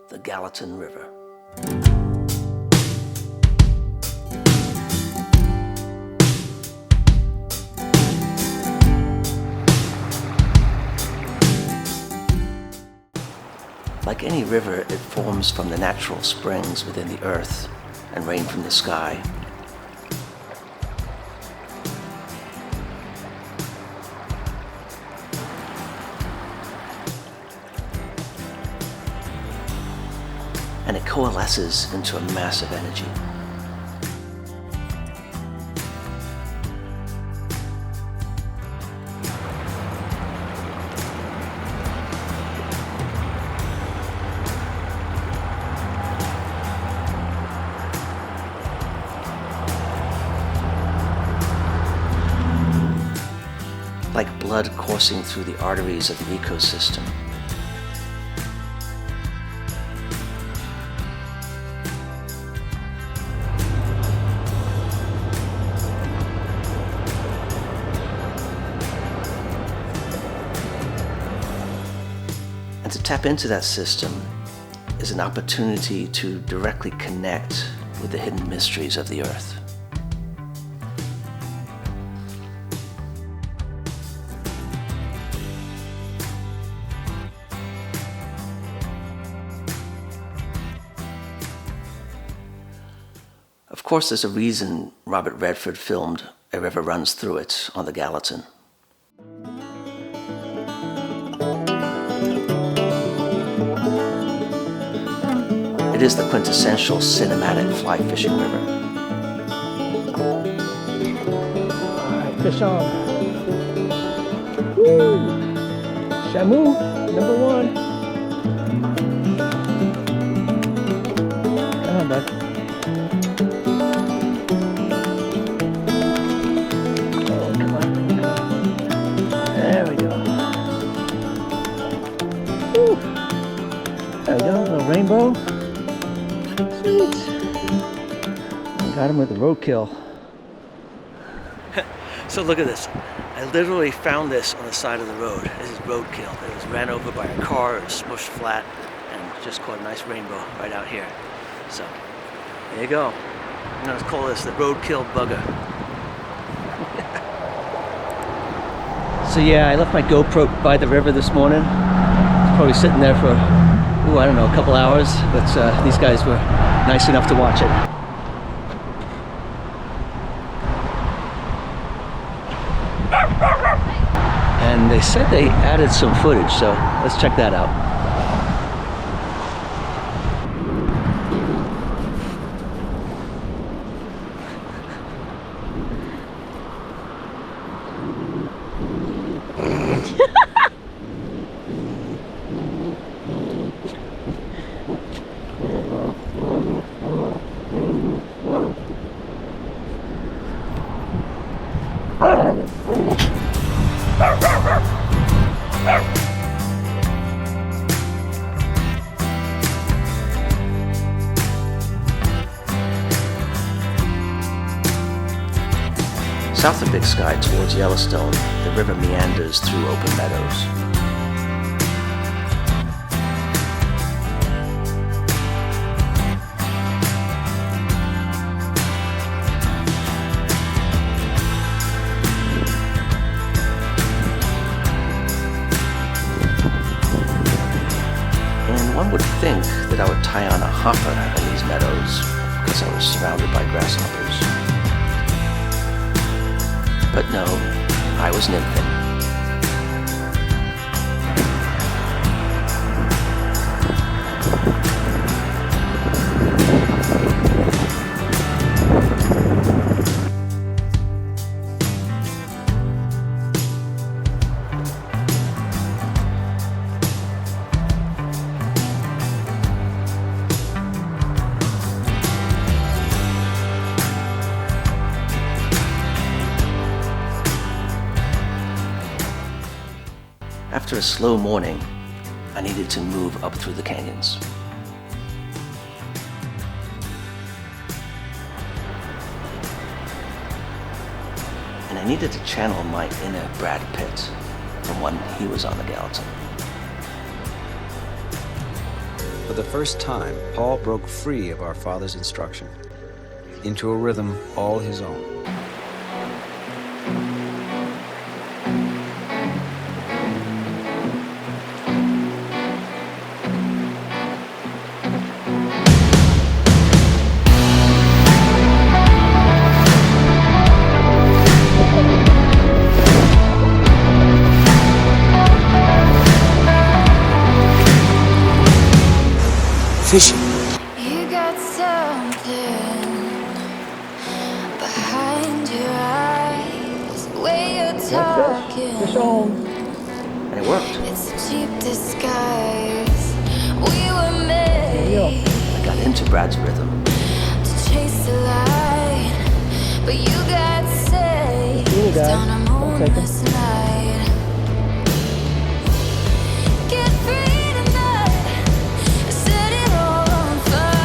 the Gallatin River. Like any river, it forms from the natural springs within the earth and rain from the sky. And it coalesces into a massive energy. Like blood coursing through the arteries of the ecosystem. And to tap into that system is an opportunity to directly connect with the hidden mysteries of the earth. Of course, there's a reason Robert Redford filmed A River Runs Through It on the Gallatin. It is the quintessential cinematic fly fishing river. Alright, fish on. Woo! Shamu, number one. Come on, bud. There we go. Woo. There we go, little rainbow. Sweet. Got him with the roadkill. So look at this. I literally found this on the side of the road. This is roadkill. It was ran over by a car, it was smushed flat, and just caught a nice rainbow right out here. So, there you go. I'm gonna call this the roadkill bugger. So yeah, I left my GoPro by the river this morning. It's probably sitting there for, I don't know, a couple hours, but these guys were nice enough to watch it. And they said they added some footage, so let's check that out. South of Big Sky towards Yellowstone, the river meanders through open meadows. And one would think that I would tie on a hopper in these meadows because I was surrounded by grasshoppers. But no, I was nymphing. After a slow morning, I needed to move up through the canyons. And I needed to channel my inner Brad Pitt from when he was on the Gallatin. For the first time, Paul broke free of our Father's instruction into a rhythm all his own. Fishing. You got something behind your eyes, the way you're talking. Fish on. And it worked. It's a cheap disguise. We were made I got into Brad's rhythm. to chase the light, but you got saved on a moonless night. Get free tonight, set it all on fire.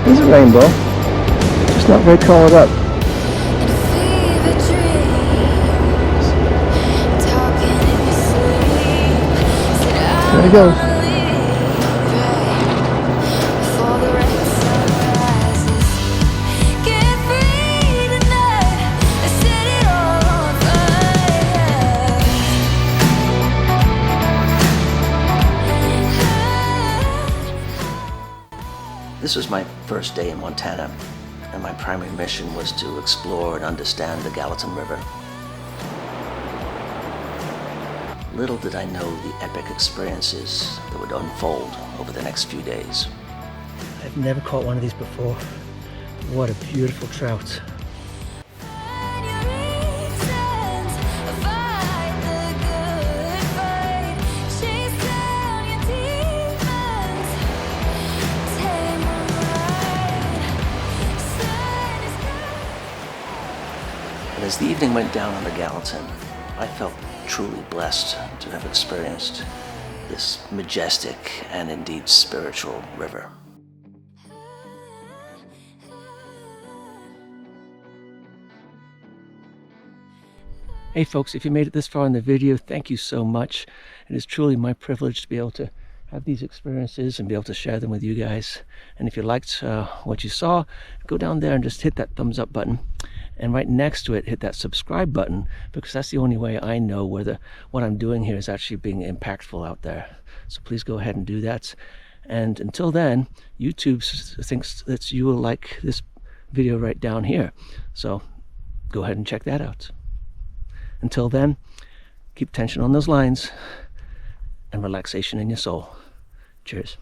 There's a rainbow, just not very colored up. There he goes. This was my first day in Montana, and my primary mission was to explore and understand the Gallatin River. Little did I know the epic experiences that would unfold over the next few days. I've never caught one of these before. What a beautiful trout. And as the evening went down on the Gallatin, I felt truly blessed to have experienced this majestic and indeed spiritual river. Hey folks, if you made it this far in the video, thank you so much. It is truly my privilege to be able to have these experiences and be able to share them with you guys. And if you liked what you saw, go down there and just hit that thumbs up button. And right next to it, hit that subscribe button, because that's the only way I know whether what I'm doing here is actually being impactful out there. So please go ahead and do that. And until then, YouTube thinks that you will like this video right down here. So go ahead and check that out. Until then, keep tension on those lines and relaxation in your soul. Cheers.